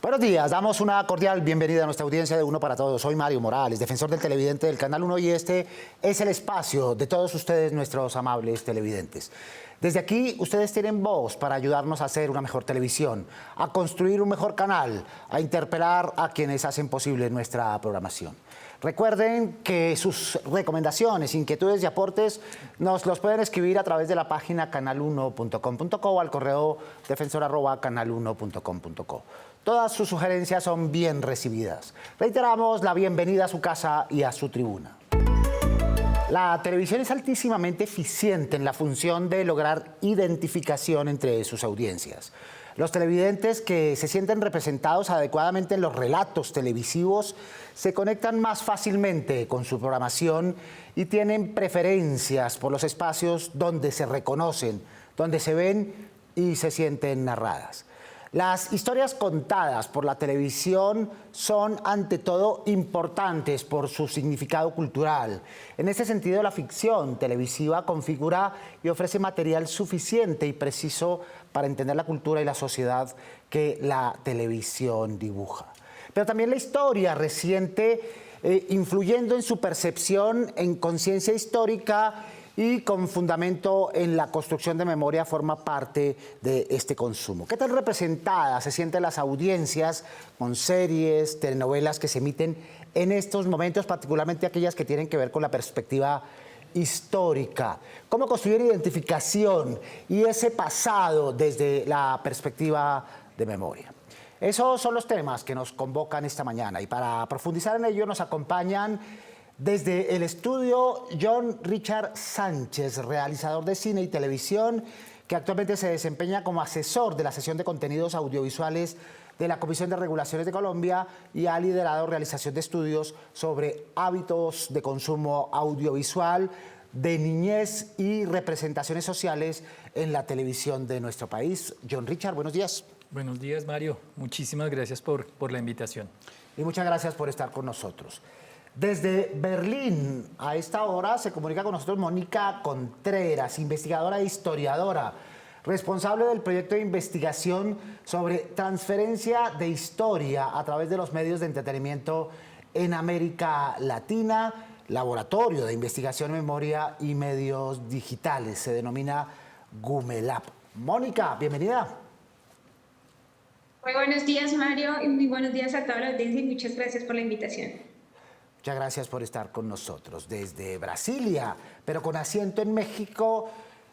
Buenos días, damos una cordial bienvenida a nuestra audiencia de Uno para Todos. Soy Mario Morales, defensor del televidente del Canal 1, y este es el espacio de todos ustedes, nuestros amables televidentes. Desde aquí, ustedes tienen voz para ayudarnos a hacer una mejor televisión, a construir un mejor canal, a interpelar a quienes hacen posible nuestra programación. Recuerden que sus recomendaciones, inquietudes y aportes nos los pueden escribir a través de la página canal1.com.co o al correo defensor@canal1.com.co. Todas sus sugerencias son bien recibidas. Reiteramos la bienvenida a su casa y a su tribuna. La televisión es altísimamente eficiente en la función de lograr identificación entre sus audiencias. Los televidentes que se sienten representados adecuadamente en los relatos televisivos se conectan más fácilmente con su programación y tienen preferencias por los espacios donde se reconocen, donde se ven y se sienten narradas. Las historias contadas por la televisión son, ante todo, importantes por su significado cultural. En ese sentido, la ficción televisiva configura y ofrece material suficiente y preciso para entender la cultura y la sociedad que la televisión dibuja. Pero también la historia reciente, influyendo en su percepción, en conciencia histórica y con fundamento en la construcción de memoria, forma parte de este consumo. ¿Qué tan representadas se sienten las audiencias con series, telenovelas que se emiten en estos momentos, particularmente aquellas que tienen que ver con la perspectiva histórica? ¿Cómo construir identificación y ese pasado desde la perspectiva de memoria? Esos son los temas que nos convocan esta mañana, y para profundizar en ello nos acompañan desde el estudio John Richard Sánchez, realizador de cine y televisión, que actualmente se desempeña como asesor de la sección de contenidos audiovisuales de la Comisión de Regulaciones de Colombia y ha liderado realización de estudios sobre hábitos de consumo audiovisual, de niñez y representaciones sociales en la televisión de nuestro país. John Richard, buenos días. Buenos días, Mario. Muchísimas gracias por la invitación. Y muchas gracias por estar con nosotros. Desde Berlín, a esta hora, se comunica con nosotros Mónica Contreras, investigadora e historiadora, responsable del proyecto de investigación sobre transferencia de historia a través de los medios de entretenimiento en América Latina, Laboratorio de Investigación, Memoria y Medios Digitales. Se denomina GUMELAB. Mónica, bienvenida. Muy buenos días, Mario, y muy buenos días a toda la audiencia y muchas gracias por la invitación. Muchas gracias por estar con nosotros. Desde Brasilia, pero con asiento en México,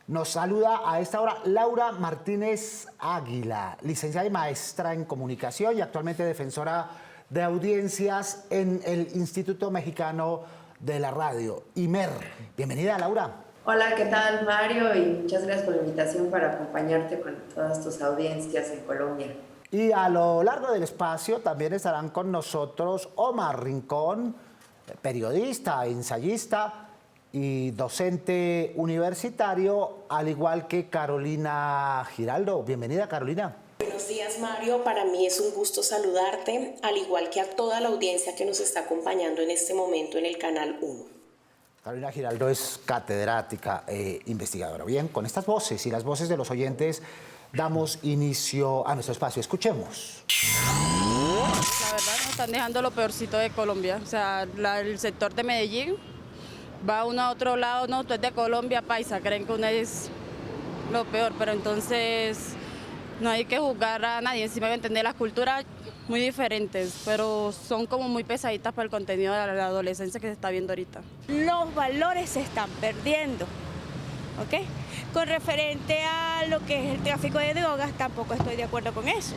nos saluda a esta hora Laura Martínez Águila, licenciada y maestra en comunicación y actualmente defensora de audiencias en el Instituto Mexicano de la Radio, IMER. Bienvenida, Laura. Hola, ¿qué tal, Mario? Y muchas gracias por la invitación para acompañarte con todas tus audiencias en Colombia. Y a lo largo del espacio también estarán con nosotros Omar Rincón, periodista, ensayista y docente universitario, al igual que Carolina Giraldo. Bienvenida, Carolina. Buenos días, Mario. Para mí es un gusto saludarte, al igual que a toda la audiencia que nos está acompañando en este momento en el Canal 1. Carolina Giraldo es catedrática e investigadora. Bien, con estas voces y las voces de los oyentes damos inicio a nuestro espacio. Escuchemos. La verdad nos están dejando lo peorcito de Colombia. O sea, el sector de Medellín va uno a otro lado, no, tú es de Colombia, paisa, creen que uno es lo peor, pero entonces no hay que juzgar a nadie, encima de entender las culturas muy diferentes, pero son como muy pesaditas para el contenido de la adolescencia que se está viendo ahorita. Los valores se están perdiendo, ¿ok? Con referente a lo que es el tráfico de drogas, tampoco estoy de acuerdo con eso.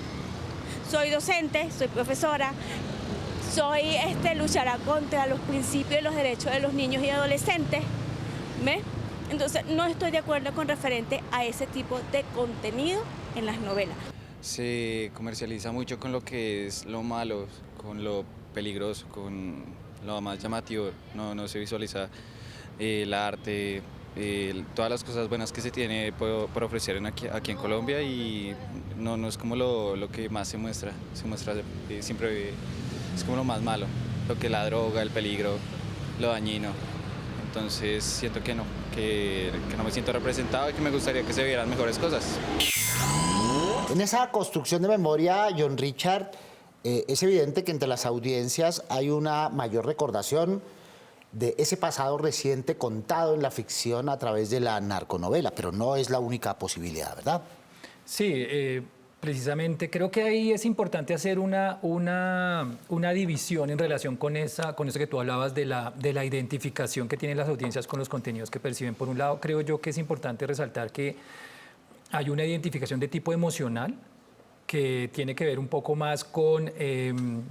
Soy docente, soy profesora, soy luchará contra los principios y los derechos de los niños y adolescentes, ¿ves? Entonces no estoy de acuerdo con referente a ese tipo de contenido en las novelas. Se comercializa mucho con lo que es lo malo, con lo peligroso, con lo más llamativo, no se visualiza el arte, todas las cosas buenas que se tiene por ofrecer aquí en Colombia, y no es como lo que más se muestra siempre es como lo más malo, lo que es la droga, el peligro, lo dañino. Entonces siento que no me siento representado y que me gustaría que se vieran mejores cosas. En esa construcción de memoria, John Richard, es evidente que entre las audiencias hay una mayor recordación de ese pasado reciente contado en la ficción a través de la narconovela, pero no es la única posibilidad, ¿verdad? Sí, precisamente creo que ahí es importante hacer una división en relación con eso que tú hablabas de la identificación que tienen las audiencias con los contenidos que perciben. Por un lado, creo yo que es importante resaltar que hay una identificación de tipo emocional que tiene que ver un poco más con,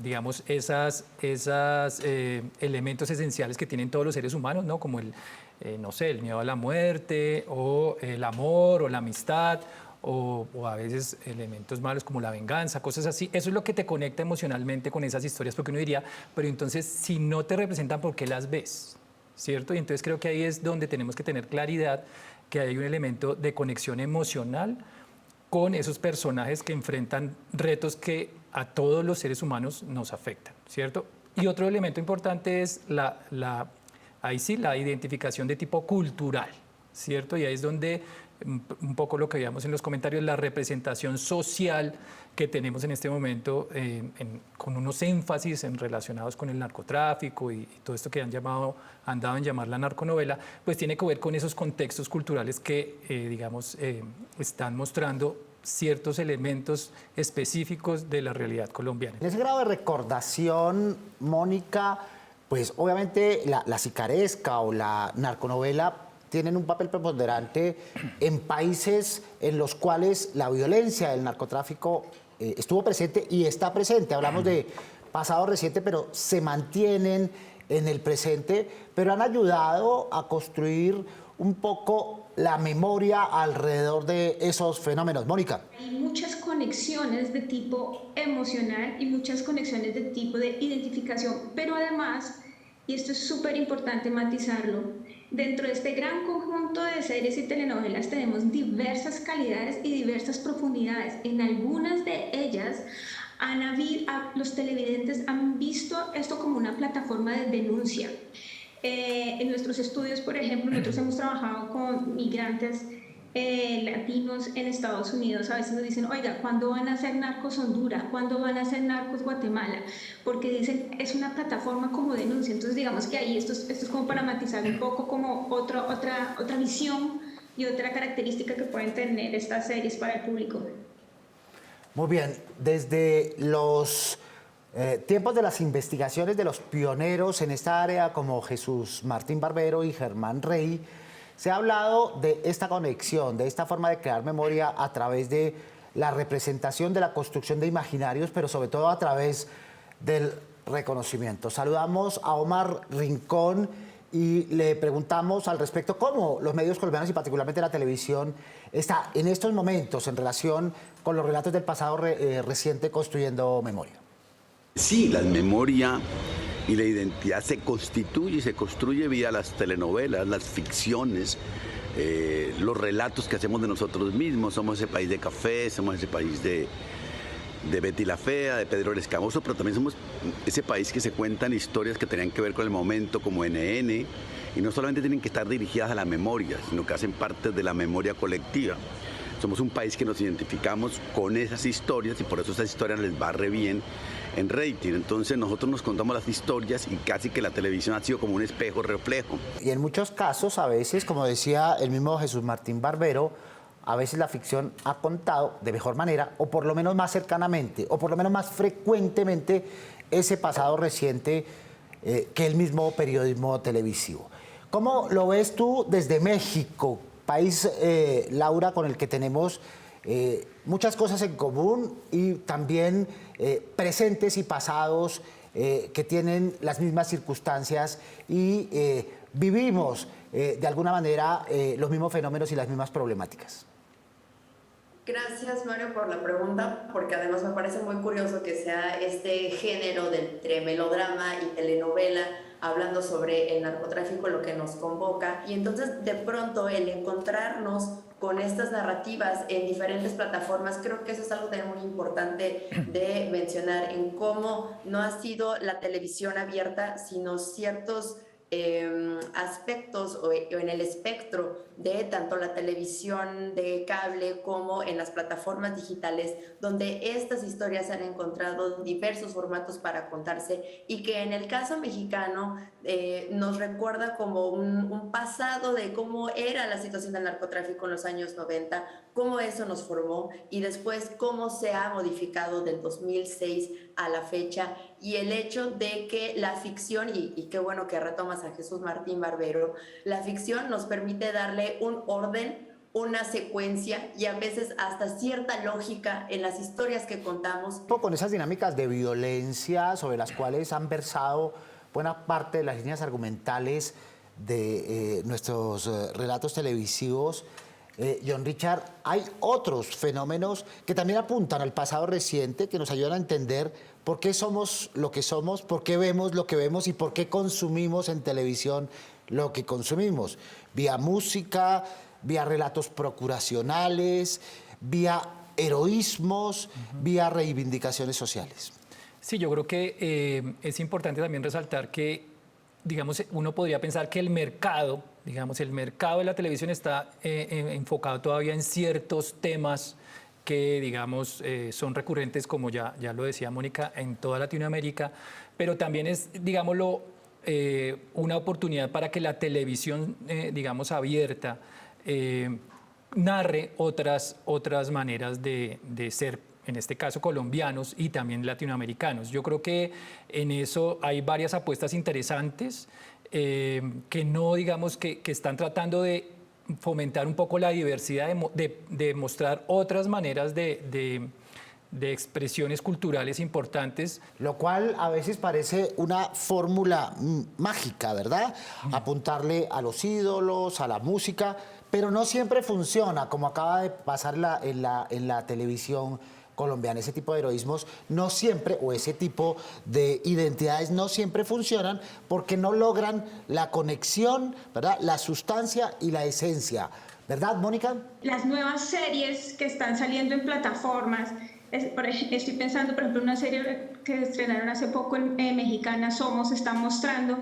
digamos, esos elementos esenciales que tienen todos los seres humanos, ¿no? Como no sé, el miedo a la muerte, o el amor, o la amistad, o a veces elementos malos como la venganza, cosas así. Eso es lo que te conecta emocionalmente con esas historias, porque uno diría, pero entonces, si no te representan, ¿por qué las ves? ¿Cierto? Y entonces creo que ahí es donde tenemos que tener claridad que hay un elemento de conexión emocional con esos personajes que enfrentan retos que a todos los seres humanos nos afectan, ¿cierto? Y otro elemento importante es ahí sí, la identificación de tipo cultural, ¿cierto? Y ahí es donde un poco lo que veíamos en los comentarios, la representación social que tenemos en este momento con unos énfasis relacionados con el narcotráfico y todo esto que han dado en llamar la narconovela, pues tiene que ver con esos contextos culturales que, digamos, están mostrando ciertos elementos específicos de la realidad colombiana. En ese grado de recordación, Mónica, pues obviamente la sicaresca o la narconovela tienen un papel preponderante en países en los cuales la violencia del narcotráfico estuvo presente y está presente. Hablamos de pasado reciente, pero se mantienen en el presente, pero han ayudado a construir un poco la memoria alrededor de esos fenómenos. Mónica. Hay muchas conexiones de tipo emocional y muchas conexiones de tipo de identificación, pero además, y esto es súper importante matizarlo, dentro de este gran conjunto de series y telenovelas tenemos diversas calidades y diversas profundidades. En algunas de ellas los televidentes han visto esto como una plataforma de denuncia. En nuestros estudios, por ejemplo, nosotros hemos trabajado con migrantes latinos en Estados Unidos. A veces nos dicen, oiga, ¿cuándo van a hacer Narcos Honduras? ¿Cuándo van a hacer Narcos Guatemala? Porque dicen, es una plataforma como denuncia. Entonces, digamos que ahí esto es como para matizar un poco como otra visión y otra característica que pueden tener estas series para el público. Muy bien, desde los tiempos de las investigaciones de los pioneros en esta área como Jesús Martín Barbero y Germán Rey, se ha hablado de esta conexión, de esta forma de crear memoria a través de la representación, de la construcción de imaginarios, pero sobre todo a través del reconocimiento. Saludamos a Omar Rincón y le preguntamos al respecto cómo los medios colombianos y particularmente la televisión está en estos momentos en relación con los relatos del pasado reciente construyendo memoria. Sí, la memoria y la identidad se constituye y se construye vía las telenovelas, las ficciones, los relatos que hacemos de nosotros mismos. Somos ese país de café, somos ese país de Betty la Fea, de Pedro el Escamoso, pero también somos ese país que se cuentan historias que tenían que ver con el momento, como NN, y no solamente tienen que estar dirigidas a la memoria, sino que hacen parte de la memoria colectiva. Somos un país que nos identificamos con esas historias y por eso esas historias les va re bien en rating. Entonces nosotros nos contamos las historias y casi que la televisión ha sido como un espejo reflejo. Y en muchos casos, a veces, como decía el mismo Jesús Martín Barbero, a veces la ficción ha contado de mejor manera, o por lo menos más cercanamente, o por lo menos más frecuentemente, ese pasado reciente que el mismo periodismo televisivo. ¿Cómo lo ves tú desde México, país, Laura, con el que tenemos muchas cosas en común y también presentes y pasados que tienen las mismas circunstancias y vivimos de alguna manera los mismos fenómenos y las mismas problemáticas? Gracias, Mario, por la pregunta, porque además me parece muy curioso que sea este género de entre melodrama y telenovela hablando sobre el narcotráfico lo que nos convoca, y entonces de pronto el encontrarnos con estas narrativas en diferentes plataformas, creo que eso es algo también muy importante de mencionar, en cómo no ha sido la televisión abierta, sino ciertos aspectos o en el espectro de tanto la televisión de cable como en las plataformas digitales, donde estas historias han encontrado diversos formatos para contarse y que en el caso mexicano nos recuerda como un pasado de cómo era la situación del narcotráfico en los años 90, cómo eso nos formó y después cómo se ha modificado del 2006 a la fecha, y el hecho de que la ficción, y qué bueno que retomas a Jesús Martín Barbero, la ficción nos permite darle un orden, una secuencia y a veces hasta cierta lógica en las historias que contamos. Con esas dinámicas de violencia sobre las cuales han versado buena parte de las líneas argumentales de nuestros relatos televisivos, John Richard, hay otros fenómenos que también apuntan al pasado reciente, que nos ayudan a entender por qué somos lo que somos, por qué vemos lo que vemos y por qué consumimos en televisión lo que consumimos. Vía música, vía relatos procuracionales, vía heroísmos, vía reivindicaciones sociales. Sí, yo creo que es importante también resaltar que, digamos, uno podría pensar que el mercado de la televisión está enfocado todavía en ciertos temas que, digamos, son recurrentes, como ya lo decía Mónica, en toda Latinoamérica, pero también es, digámoslo, una oportunidad para que la televisión, digamos, abierta, narre otras maneras de ser, en este caso colombianos y también latinoamericanos. Yo creo que en eso hay varias apuestas interesantes que no, digamos, que están tratando de fomentar un poco la diversidad, de mostrar otras maneras de expresiones culturales importantes. Lo cual a veces parece una fórmula mágica, ¿verdad? Apuntarle a los ídolos, a la música, pero no siempre funciona, como acaba de pasar en la televisión colombiana. Ese tipo de heroísmos no siempre, o ese tipo de identidades no siempre funcionan porque no logran la conexión, ¿verdad? La sustancia y la esencia. ¿Verdad, Mónica? Las nuevas series que están saliendo en plataformas, estoy pensando, por ejemplo, una serie que estrenaron hace poco en mexicana, Somos, está mostrando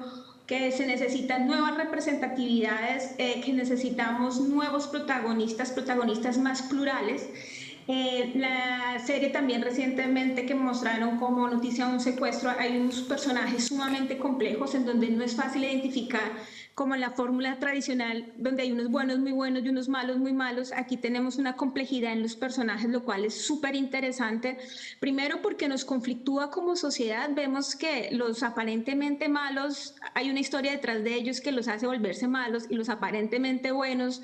que se necesitan nuevas representatividades, que necesitamos nuevos protagonistas más plurales. La serie también recientemente que mostraron como noticia un secuestro, hay unos personajes sumamente complejos en donde no es fácil identificar como en la fórmula tradicional, donde hay unos buenos muy buenos y unos malos muy malos. Aquí tenemos una complejidad en los personajes, lo cual es súper interesante. Primero porque nos conflictúa como sociedad, vemos que los aparentemente malos, hay una historia detrás de ellos que los hace volverse malos, y los aparentemente buenos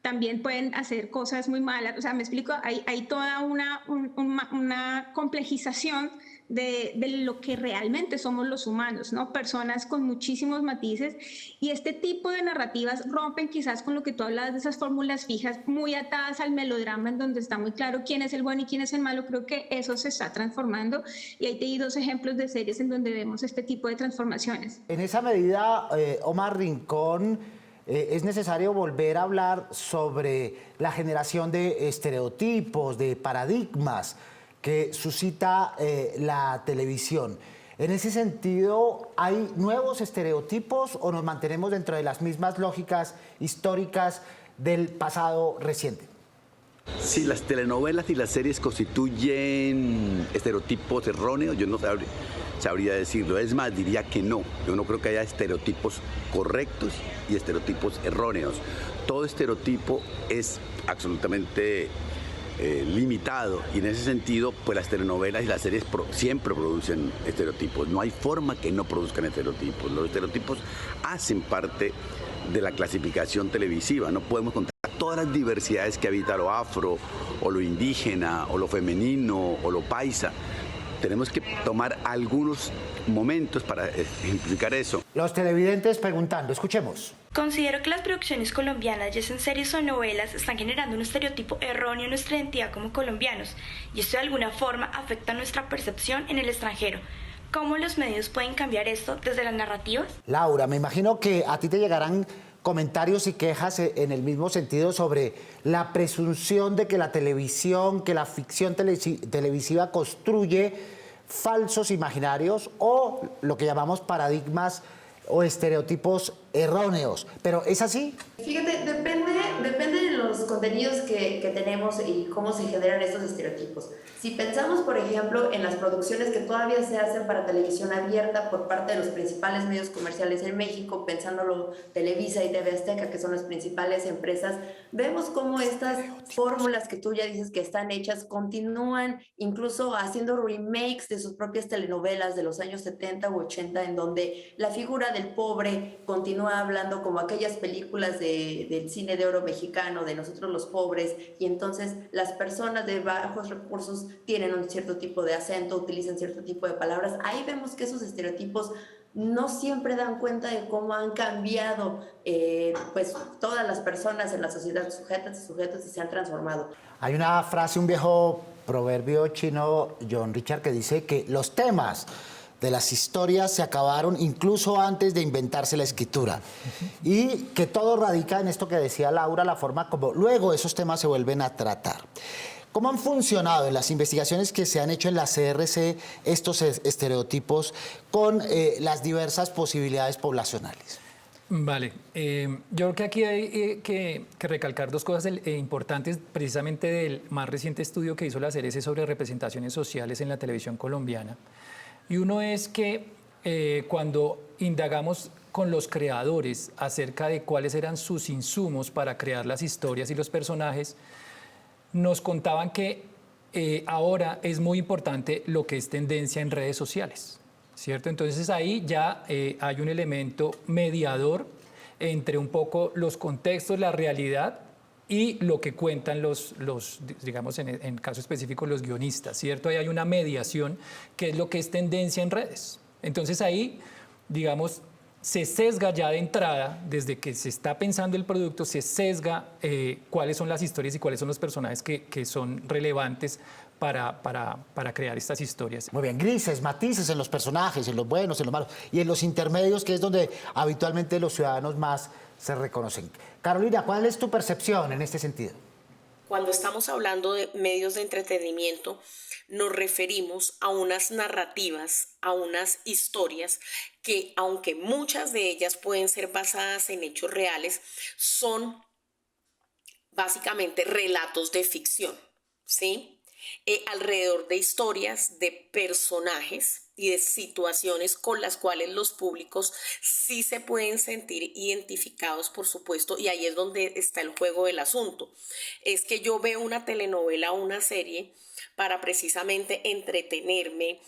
también pueden hacer cosas muy malas. O sea, me explico, hay toda una complejización de lo que realmente somos los humanos, ¿no? Personas con muchísimos matices, y este tipo de narrativas rompen quizás con lo que tú hablabas de esas fórmulas fijas muy atadas al melodrama, en donde está muy claro quién es el bueno y quién es el malo. Creo que eso se está transformando, y ahí te di dos ejemplos de series en donde vemos este tipo de transformaciones. En esa medida, Omar Rincón, es necesario volver a hablar sobre la generación de estereotipos, de paradigmas que suscita la televisión. En ese sentido, ¿hay nuevos estereotipos o nos mantenemos dentro de las mismas lógicas históricas del pasado reciente? Sí, las telenovelas y las series constituyen estereotipos erróneos, yo no sabría decirlo. Es más, diría que no. Yo no creo que haya estereotipos correctos y estereotipos erróneos. Todo estereotipo es absolutamente limitado, y en ese sentido, pues las telenovelas y las series siempre producen estereotipos. No hay forma que no produzcan estereotipos. Los estereotipos hacen parte de la clasificación televisiva. No podemos contar todas las diversidades que habita lo afro, o lo indígena, o lo femenino, o lo paisa. Tenemos que tomar algunos momentos para ejemplificar eso. Los televidentes preguntando, escuchemos. Considero que las producciones colombianas, ya sean series o novelas, están generando un estereotipo erróneo en nuestra identidad como colombianos, y esto de alguna forma afecta nuestra percepción en el extranjero. ¿Cómo los medios pueden cambiar esto desde las narrativas? Laura, me imagino que a ti te llegarán comentarios y quejas en el mismo sentido sobre la presunción de que la televisión, que la ficción televisiva construye falsos imaginarios o lo que llamamos paradigmas o estereotipos erróneos. ¿Pero es así? Fíjate, depende de los contenidos que tenemos y cómo se generan estos estereotipos. Si pensamos, por ejemplo, en las producciones que todavía se hacen para televisión abierta por parte de los principales medios comerciales en México, pensándolo Televisa y TV Azteca, que son las principales empresas, vemos cómo estas fórmulas que tú ya dices que están hechas continúan incluso haciendo remakes de sus propias telenovelas de los años 70 u 80, en donde la figura del pobre continúa hablando como aquellas películas del cine de oro mexicano, de nosotros los pobres, y entonces las personas de bajos recursos tienen un cierto tipo de acento, utilizan cierto tipo de palabras. Ahí vemos que esos estereotipos no siempre dan cuenta de cómo han cambiado pues todas las personas en la sociedad, sujetos y se han transformado. Hay una frase, un viejo proverbio chino, John Richard, que dice que los temas de las historias se acabaron incluso antes de inventarse la escritura. Y que todo radica en esto que decía Laura, la forma como luego esos temas se vuelven a tratar. ¿Cómo han funcionado en las investigaciones que se han hecho en la CRC estos estereotipos con las diversas posibilidades poblacionales? Vale, yo creo que aquí hay que recalcar dos cosas importantes precisamente del más reciente estudio que hizo la CRC sobre representaciones sociales en la televisión colombiana. Y uno es que cuando indagamos con los creadores acerca de cuáles eran sus insumos para crear las historias y los personajes, nos contaban que ahora es muy importante lo que es tendencia en redes sociales, ¿cierto? Entonces ahí ya hay un elemento mediador entre un poco los contextos, la realidad y lo que cuentan digamos, en caso específico, los guionistas, ¿cierto? Ahí hay una mediación que es lo que es tendencia en redes. Entonces ahí, digamos, se sesga ya de entrada, desde que se está pensando el producto, se sesga cuáles son las historias y cuáles son los personajes que son relevantes para crear estas historias. Muy bien, grises, matices en los personajes, en los buenos, en los malos, y en los intermedios, que es donde habitualmente los ciudadanos más se reconocen. Carolina, ¿cuál es tu percepción en este sentido? Cuando estamos hablando de medios de entretenimiento, nos referimos a unas narrativas, a unas historias que, aunque muchas de ellas pueden ser basadas en hechos reales, son básicamente relatos de ficción, ¿sí? Alrededor de historias, de personajes y de situaciones con las cuales los públicos sí se pueden sentir identificados, por supuesto, y ahí es donde está el juego del asunto. Es que yo veo una telenovela o una serie para precisamente entretenerme,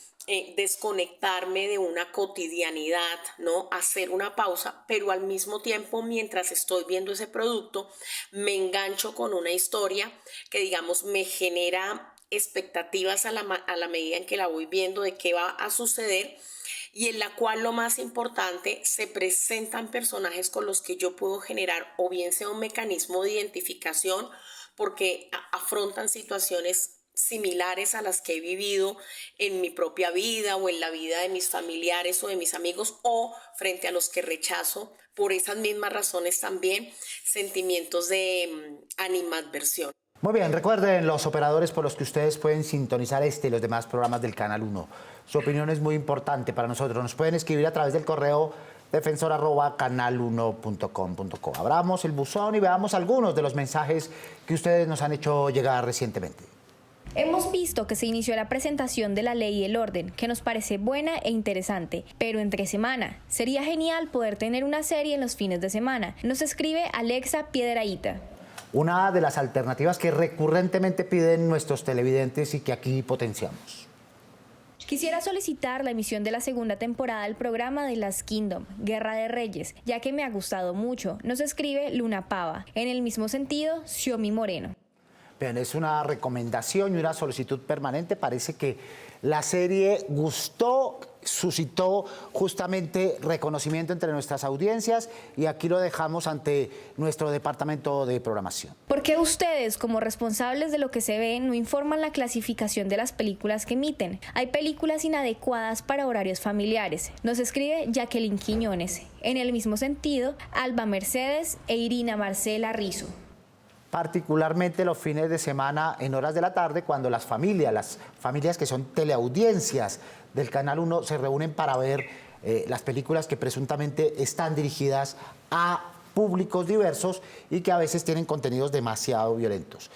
desconectarme de una cotidianidad, ¿no? Hacer una pausa, pero al mismo tiempo, mientras estoy viendo ese producto, me engancho con una historia que, digamos, me genera expectativas a la medida en que la voy viendo de qué va a suceder, y en la cual lo más importante, se presentan personajes con los que yo puedo generar o bien sea un mecanismo de identificación porque afrontan situaciones similares a las que he vivido en mi propia vida o en la vida de mis familiares o de mis amigos, o frente a los que rechazo por esas mismas razones también sentimientos de animadversión. Muy bien, recuerden los operadores por los que ustedes pueden sintonizar este y los demás programas del Canal 1. Su opinión es muy importante para nosotros. Nos pueden escribir a través del correo defensor@canal1.com.co. Abramos el buzón y veamos algunos de los mensajes que ustedes nos han hecho llegar recientemente. Hemos visto que se inició la presentación de la ley y el orden, que nos parece buena e interesante, pero entre semana. Sería genial poder tener una serie en los fines de semana. Nos escribe Alexa Piedrahíta. Una de las alternativas que recurrentemente piden nuestros televidentes y que aquí potenciamos. Quisiera solicitar la emisión de la segunda temporada del programa de Last Kingdom, Guerra de Reyes, ya que me ha gustado mucho. Nos escribe Luna Pava. En el mismo sentido, Xiomi Moreno. Bien, es una recomendación y una solicitud permanente. Parece que la serie gustó, suscitó justamente reconocimiento entre nuestras audiencias, y aquí lo dejamos ante nuestro departamento de programación. ¿Por qué ustedes, como responsables de lo que se ve, no informan la clasificación de las películas que emiten? Hay películas inadecuadas para horarios familiares. Nos escribe Jacqueline Quiñones. En el mismo sentido, Alba Mercedes e Irina Marcela Rizo. Particularmente los fines de semana en horas de la tarde, cuando las familias que son teleaudiencias del Canal 1 se reúnen para ver las películas que presuntamente están dirigidas a públicos diversos y que a veces tienen contenidos demasiado violentos.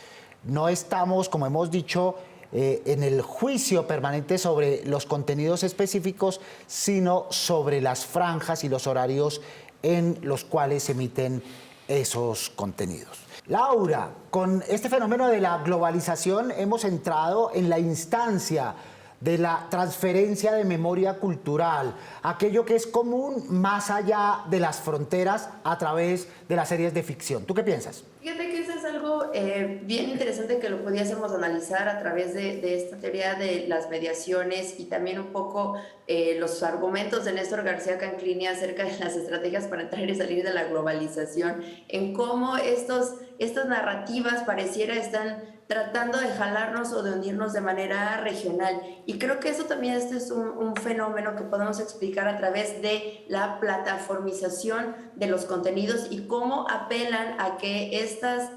No estamos, como hemos dicho, en el juicio permanente sobre los contenidos específicos, sino sobre las franjas y los horarios en los cuales se emiten esos contenidos. Laura, con este fenómeno de la globalización hemos entrado en la instancia de la transferencia de memoria cultural, aquello que es común más allá de las fronteras a través de las series de ficción. ¿Tú qué piensas? Fíjate que eso es algo bien interesante que lo pudiésemos analizar a través de esta teoría de las mediaciones y también un poco los argumentos de Néstor García Canclini acerca de las estrategias para entrar y salir de la globalización, en cómo estas narrativas pareciera están tratando de jalarnos o de unirnos de manera regional. Y creo que eso también es un fenómeno que podemos explicar a través de la plataformización de los contenidos y cómo apelan a que estas...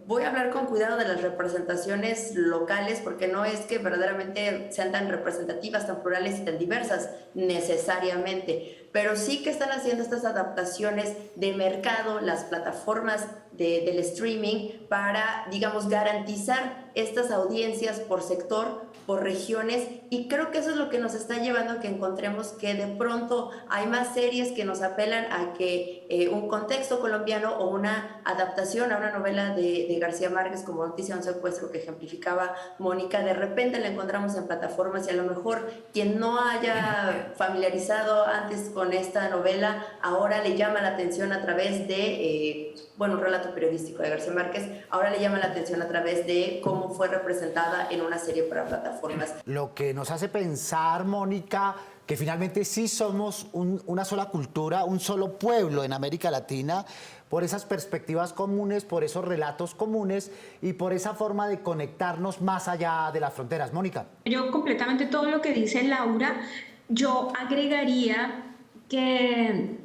voy a hablar con cuidado de las representaciones locales porque no es que verdaderamente sean tan representativas, tan plurales y tan diversas necesariamente, pero sí que están haciendo estas adaptaciones de mercado, las plataformas del streaming para, digamos, garantizar estas audiencias por sector, por regiones, y creo que eso es lo que nos está llevando a que encontremos que de pronto hay más series que nos apelan a que un contexto colombiano o una adaptación a una novela de García Márquez como Noticia de un secuestro que ejemplificaba Mónica, de repente la encontramos en plataformas y a lo mejor quien no haya familiarizado antes con esta novela ahora le llama la atención a través de, un relato periodístico de García Márquez, ahora le llama la atención a través de cómo fue representada en una serie para plataformas. Lo que nos hace pensar, Mónica, que finalmente sí somos una sola cultura, un solo pueblo en América Latina, por esas perspectivas comunes, por esos relatos comunes y por esa forma de conectarnos más allá de las fronteras. Mónica. Yo completamente todo lo que dice Laura, yo agregaría que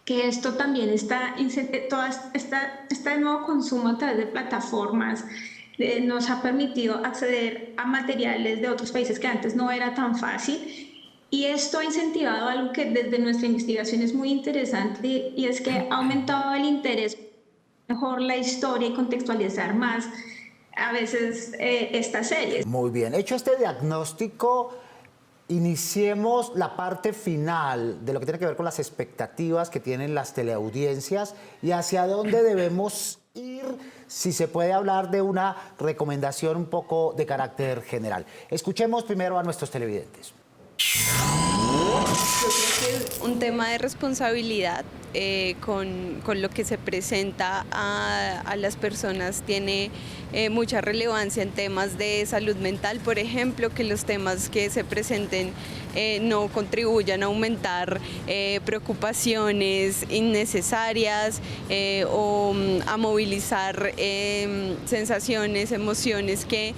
esto también este nuevo consumo a través de plataformas nos ha permitido acceder a materiales de otros países que antes no era tan fácil. Y esto ha incentivado algo que desde nuestra investigación es muy interesante y es que ha aumentado el interés mejor la historia y contextualizar más a veces estas series. Muy bien, hecho este diagnóstico, iniciemos la parte final de lo que tiene que ver con las expectativas que tienen las teleaudiencias y hacia dónde debemos ir, si se puede hablar de una recomendación un poco de carácter general. Escuchemos primero a nuestros televidentes. Yo creo que un tema de responsabilidad con lo que se presenta a las personas tiene mucha relevancia en temas de salud mental, por ejemplo, que los temas que se presenten no contribuyan a aumentar preocupaciones innecesarias o a movilizar sensaciones, emociones que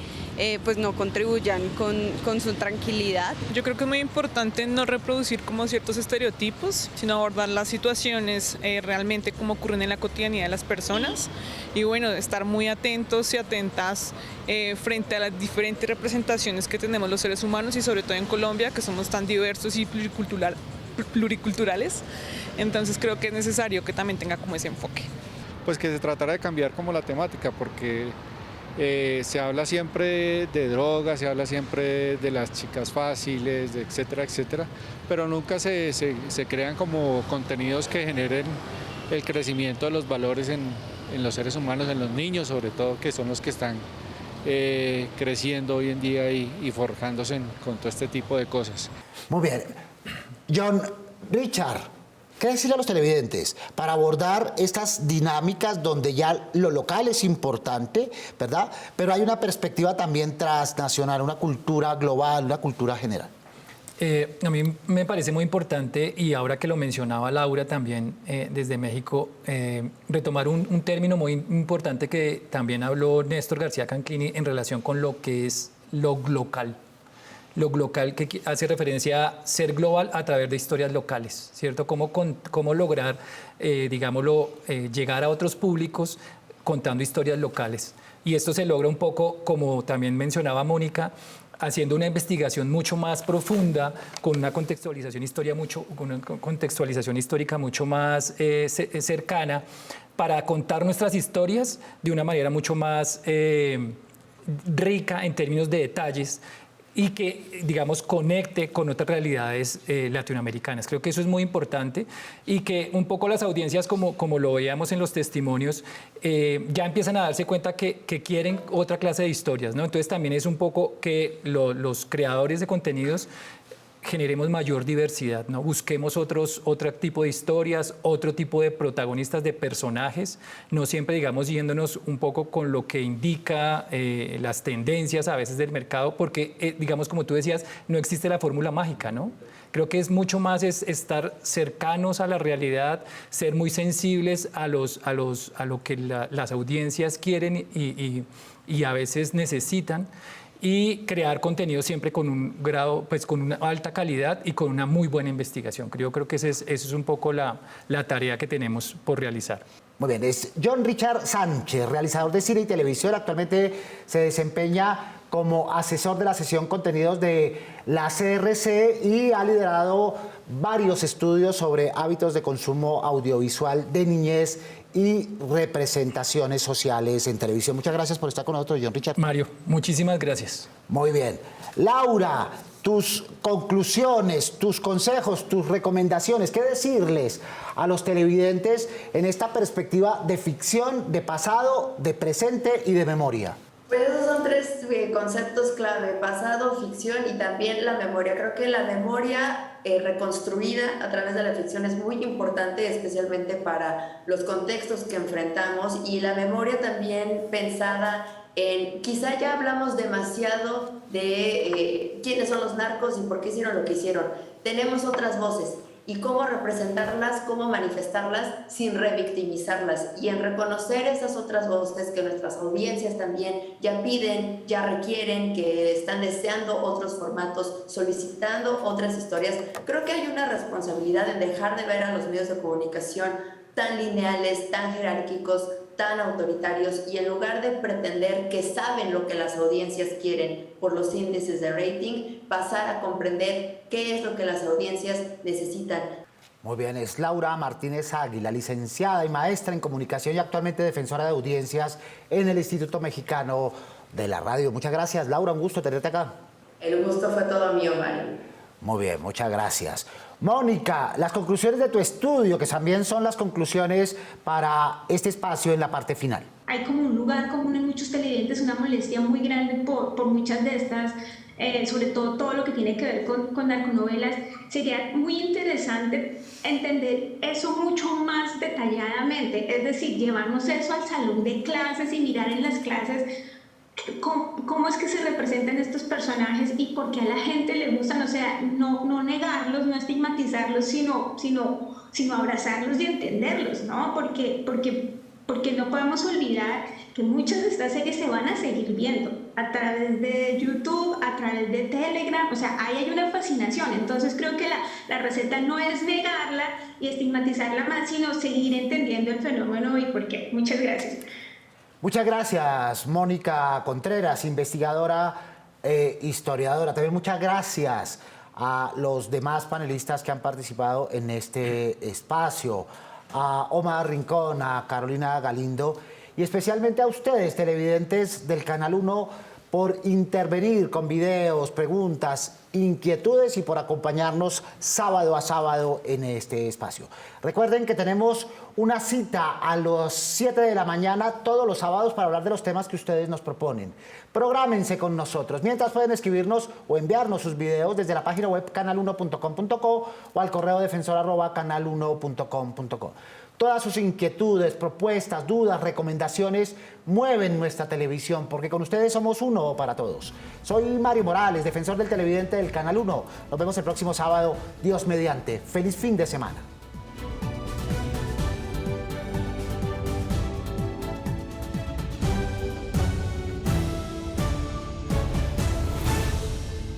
pues no contribuyan con su tranquilidad. Yo creo que es muy importante no reproducir como ciertos estereotipos, sino abordar las situaciones realmente como ocurren en la cotidianidad de las personas y bueno, estar muy atentos y atentas frente a las diferentes representaciones que tenemos los seres humanos y sobre todo en Colombia, que somos tan diversos y pluriculturales, entonces creo que es necesario que también tenga como ese enfoque. Pues que se tratara de cambiar como la temática, porque se habla siempre de drogas, se habla siempre de las chicas fáciles, etcétera, etcétera, pero nunca se crean como contenidos que generen el crecimiento de los valores en los seres humanos, en los niños sobre todo, que son los que están creciendo hoy en día y forjándose con todo este tipo de cosas. Muy bien. John, Richard, ¿qué decirle a los televidentes para abordar estas dinámicas donde ya lo local es importante, ¿verdad? Pero hay una perspectiva también transnacional, una cultura global, una cultura general. A mí me parece muy importante, y ahora que lo mencionaba Laura también desde México, retomar un término muy importante que también habló Néstor García Canclini en relación con lo que es lo local. Lo local, que hace referencia a ser global a través de historias locales, ¿cierto? Cómo lograr, digámoslo, llegar a otros públicos contando historias locales. Y esto se logra un poco, como también mencionaba Mónica, haciendo una investigación mucho más profunda, con una contextualización histórica mucho más cercana, para contar nuestras historias de una manera mucho más rica en términos de detalles y que, digamos, conecte con otras realidades latinoamericanas. Creo que eso es muy importante y que un poco las audiencias, como lo veíamos en los testimonios, ya empiezan a darse cuenta que quieren otra clase de historias, ¿no? Entonces también es un poco que los creadores de contenidos generemos mayor diversidad, ¿no? Busquemos otro tipo de historias, otro tipo de protagonistas, de personajes, no siempre, digamos, yéndonos un poco con lo que indica las tendencias a veces del mercado, porque, digamos, como tú decías, no existe la fórmula mágica, ¿no? Creo que es mucho más estar cercanos a la realidad, ser muy sensibles a lo que las audiencias quieren y a veces necesitan, y crear contenido siempre con un grado, pues con una alta calidad y con una muy buena investigación. Creo que esa es un poco la tarea que tenemos por realizar. Muy bien, es John Richard Sánchez, realizador de cine y televisión. Actualmente se desempeña como asesor de la sección contenidos de la CRC y ha liderado varios estudios sobre hábitos de consumo audiovisual de niñez y representaciones sociales en televisión. Muchas gracias por estar con nosotros, John Richard. Mario, muchísimas gracias. Muy bien. Laura, tus conclusiones, tus consejos, tus recomendaciones, ¿qué decirles a los televidentes en esta perspectiva de ficción, de pasado, de presente y de memoria? Pues esos son tres conceptos clave: pasado, ficción y también la memoria. Creo que la memoria reconstruida a través de la ficción es muy importante, especialmente para los contextos que enfrentamos, y la memoria también pensada en, quizá ya hablamos demasiado de quiénes son los narcos y por qué hicieron lo que hicieron. Tenemos otras voces, y cómo representarlas, cómo manifestarlas sin revictimizarlas, y en reconocer esas otras voces que nuestras audiencias también ya piden, ya requieren, que están deseando otros formatos, solicitando otras historias. Creo que hay una responsabilidad en dejar de ver a los medios de comunicación tan lineales, tan jerárquicos, tan autoritarios, y en lugar de pretender que saben lo que las audiencias quieren por los índices de rating, pasar a comprender qué es lo que las audiencias necesitan. Muy bien, es Laura Martínez Águila, licenciada y maestra en comunicación y actualmente defensora de audiencias en el Instituto Mexicano de la Radio. Muchas gracias, Laura, un gusto tenerte acá. El gusto fue todo mío, Mario. Muy bien, muchas gracias. Mónica, las conclusiones de tu estudio, que también son las conclusiones para este espacio en la parte final. Hay como un lugar común en muchos televidentes, una molestia muy grande por muchas de estas, sobre todo lo que tiene que ver con narconovelas. Sería muy interesante entender eso mucho más detalladamente, es decir, llevarnos eso al salón de clases y mirar en las clases cómo es que se representan estos personajes y por qué a la gente le gustan. O sea, no negarlos, no estigmatizarlos, sino abrazarlos y entenderlos, ¿no? Porque no podemos olvidar que muchas de estas series se van a seguir viendo a través de YouTube, a través de Telegram. O sea, ahí hay una fascinación. Entonces creo que la receta no es negarla y estigmatizarla más, sino seguir entendiendo el fenómeno y por qué. Muchas gracias. Muchas gracias, Mónica Contreras, investigadora, historiadora. También muchas gracias a los demás panelistas que han participado en este espacio, a Omar Rincón, a Carolina Galindo y especialmente a ustedes, televidentes del Canal 1, por intervenir con videos, preguntas, inquietudes y por acompañarnos sábado a sábado en este espacio. Recuerden que tenemos una cita a las 7 de la mañana todos los sábados para hablar de los temas que ustedes nos proponen. Prográmense con nosotros. Mientras pueden escribirnos o enviarnos sus videos desde la página web canal1.com.co o al correo defensor@canal1.com.co. Todas sus inquietudes, propuestas, dudas, recomendaciones mueven nuestra televisión, porque con ustedes somos uno para todos. Soy Mario Morales, defensor del televidente del Canal 1. Nos vemos el próximo sábado, Dios mediante. Feliz fin de semana.